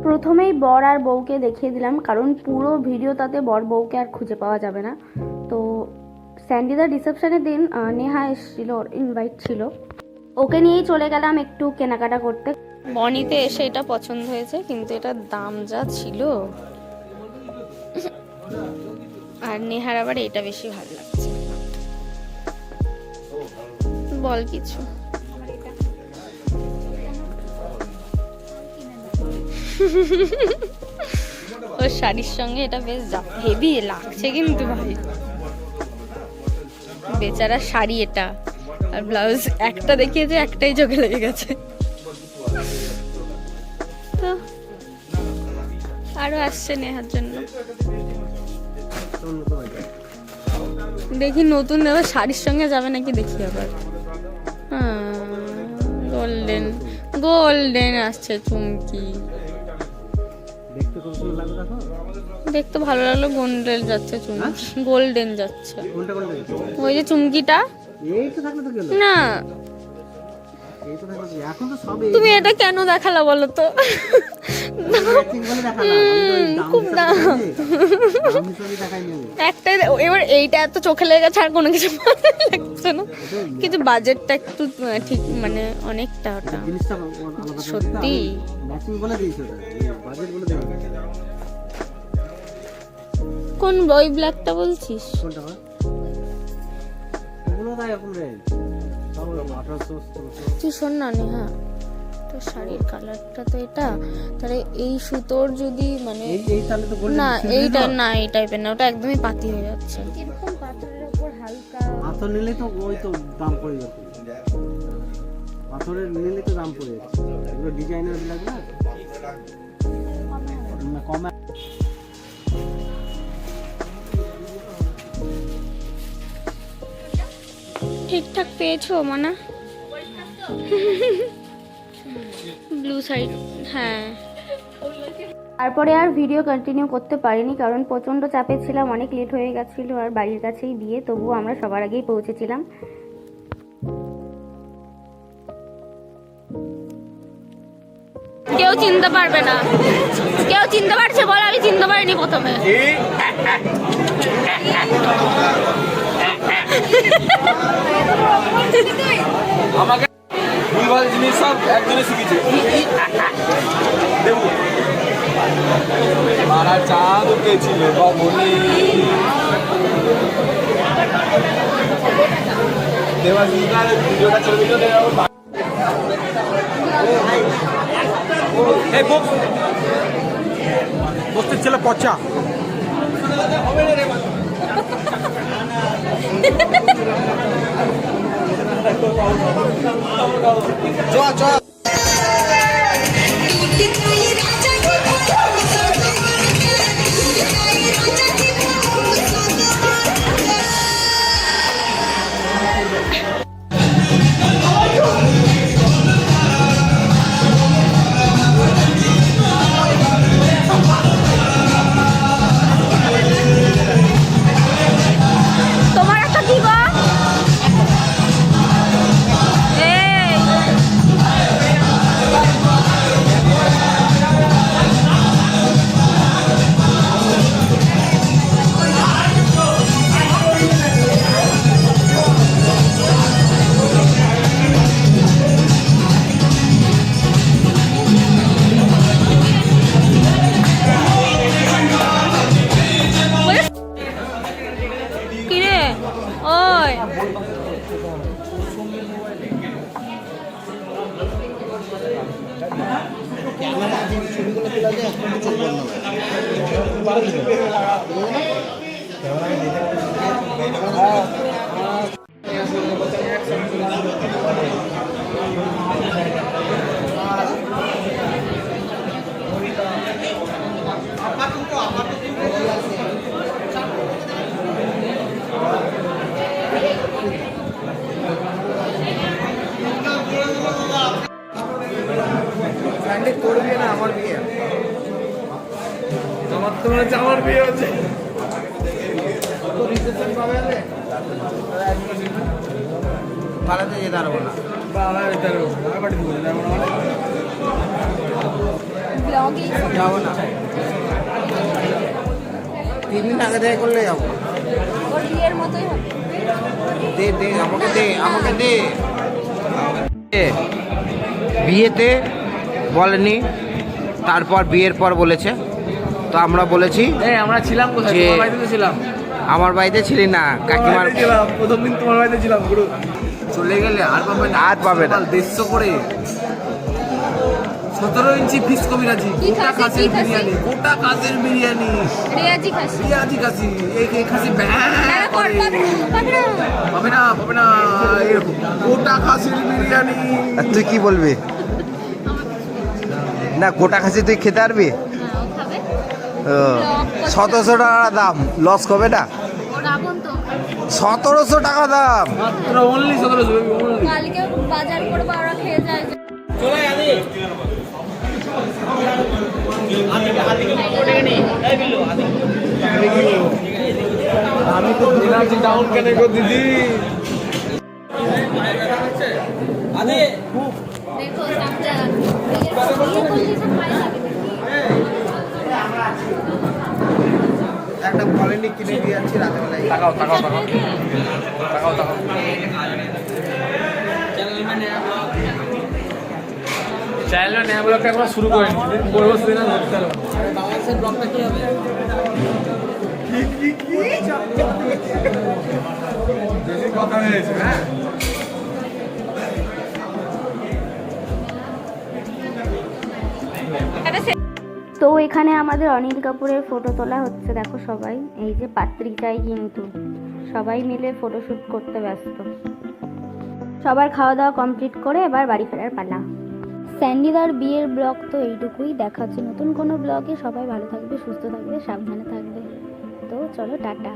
প্রথমেই বর আর বউকে দেখিয়ে দিলাম, কারণ পুরো ভিডিওটাতে বর বউকে আর খুঁজে পাওয়া যাবে না। তো স্যান্ডিদার রিসেপশনের দিন নেহা এসেছিল, ওর ইনভাইট ছিল, ওকে নিয়েই চলে গেলাম একটু কেনাকাটা করতে। বনিতে এসে এটা পছন্দ হয়েছে, কিন্তু এটার দাম যা ছিল, আর নেহার আবার এটা বেশি ভালো লাগছে। বল কিছু। ওর শাড়ির সঙ্গে এটা বেশ হেভি লাগছে কিন্তু ভাই, বেচারা শাড়ি এটা, আর ব্লাউজ একটা দেখিয়েছে, একটাই চোখে লেগে গেছে। তো আরো আসছে নেহার জন্য, দেখি নতুন দেওয়া শাড়ির সঙ্গে যাবে নাকি, দেখি আবার। গোল্ডেন গোল্ডেন আসছে চুমকি, দেখতে ভালো লাগলো। গোল্ডেন যাচ্ছে চুমকি, গোল্ডেন যাচ্ছে। ওই যে চুমকিটা না, তুমি এটা কেন দেখালা বলো তো? খুব দাম একটাই, এবার এইটা এত চোখে লেগে গেছে, আর কোনো কিছু লাগছে না, কিন্তু বাজেটটা একটু ঠিক, মানে অনেকটা ওটা সত্যি। কোন ওই ব্ল্যাকটা বলছিস? তুই শোন না নেহা, তো শাড়ির কালারটা তো এটা, তাহলে এই সুতোর যদি মানে না এইটা না, এই টাইপের না, ওটা একদমই পাতি হয়ে যাচ্ছে। এরকম পাথরের উপর হালকা পাথর নিলে তো ওই তো দাম পড়ে যাবে, পাথরের নিলে তো দাম পড়ে যাচ্ছে, এগুলো ডিজাইনার লাগবে না কমে। ঠিকঠাক পেয়েছো মানা? ব্লু সাইড, হ্যাঁ। তারপরে আর ভিডিও কন্টিনিউ করতে পারিনি, কারণ প্রচণ্ড চাপে ছিলাম, অনেক লেট হয়ে গেছিলো, আর বাড়ির কাছেই বিয়ে, তবুও আমরা সবার আগেই পৌঁছেছিলাম। কেউ চিনতে পারবে না, কেউ চিনতে পারছে বল? আমি চিনতে পারিনি প্রথমে। আমাকে ভুলভাল জিনিস সব একজনে শিখেছে। দেবু মারা চাঁদ উঠেছিল বনি, দেবাশিসদার ভিডিওটা চলে দিল। বস্তির ছেলে পচা। তোমার একটা কি গো? কিরে ওই আমার বিয়ে, তোমার তো মনে হচ্ছে আমার বিয়ে হচ্ছে। পালাতে যেতে পারবো না, বাবা যেতে পারবো না, বাড়ি দিব না। ব্লগে যাবো না 3 দিন আগে থেকে করলে যাবো ওর বিয়ের মতোই হবে। দে দে আমাকে দে আমাকে দে বিয়েতে বলেনি, তারপর বিয়ের পর বলেছে। তো আমরা বলেছি আমরা ছিলাম কোথায়? যে- তোমার বাড়িতে তো ছিলাম। আমার বাড়িতে ছিলি না, কাকিমার ছিলাম প্রথম দিন তোমার বাড়িতে ছিলাম গুরু। চলে গেলে আর পাবে না, আর পাবে না। 150 করে 17 ইঞ্চি ফিস কবিরাজি, কি গোটা খাসি, কাছের কি খাসি? বিরিয়ানি, গোটা কাছের বিরিয়ানি, রেয়াজি খাসি পেঁয়াজি খাসি, এই খাসি না কর করে। পাবে না পাবে না পাবে না, এরকম গোটা খাসির বিরিয়ানি। আর তুই কি বলবি? না গোটা খাসি তুই খেতে পারবি? ও খাবে 1700 টাকা দাম, লস হবে না? ও রাবণ তো 1700 টাকা দাম। মাত্র অনলি 1700 অনলি। কালকে বাজার করবো ওরা খেয়ে যায় আমি তো এনার্জি ডাউন কেন গো দিদি? দেখো সামনে বিয়ে করলে সব মায়ের লাগে একটা কলেনি কিনে দিয়ে যাচ্ছি রাতেবেলায়। তাকাও তাকাও তাকাও তাকাও তাকাও। চ্যানেল নয়া ব্লগটা আমরা শুরু করিনি, করবো সেদিন আর ধরতে পারবো না। বাংলাদেশের ব্লগটা কি হবে? বেশি কথা হয়েছে হ্যাঁ। তো এখানে আমাদের অনিল কাপুরের ফটো তোলা হচ্ছে। দেখো সবাই, এই যে পাত্রী চাই, কিন্তু সবাই মিলে ফটোশ্যুট করতে ব্যস্ত। সবার খাওয়া দাওয়া কমপ্লিট করে এবার বাড়ি ফেরার পালা। স্যান্ডিদার বিয়ের ব্লগ তো এইটুকুই, দেখা হচ্ছে নতুন কোনো ব্লগে। সবাই ভালো থাকবে, সুস্থ থাকবে, সাবধানে থাকবে। তো চলো টাটা।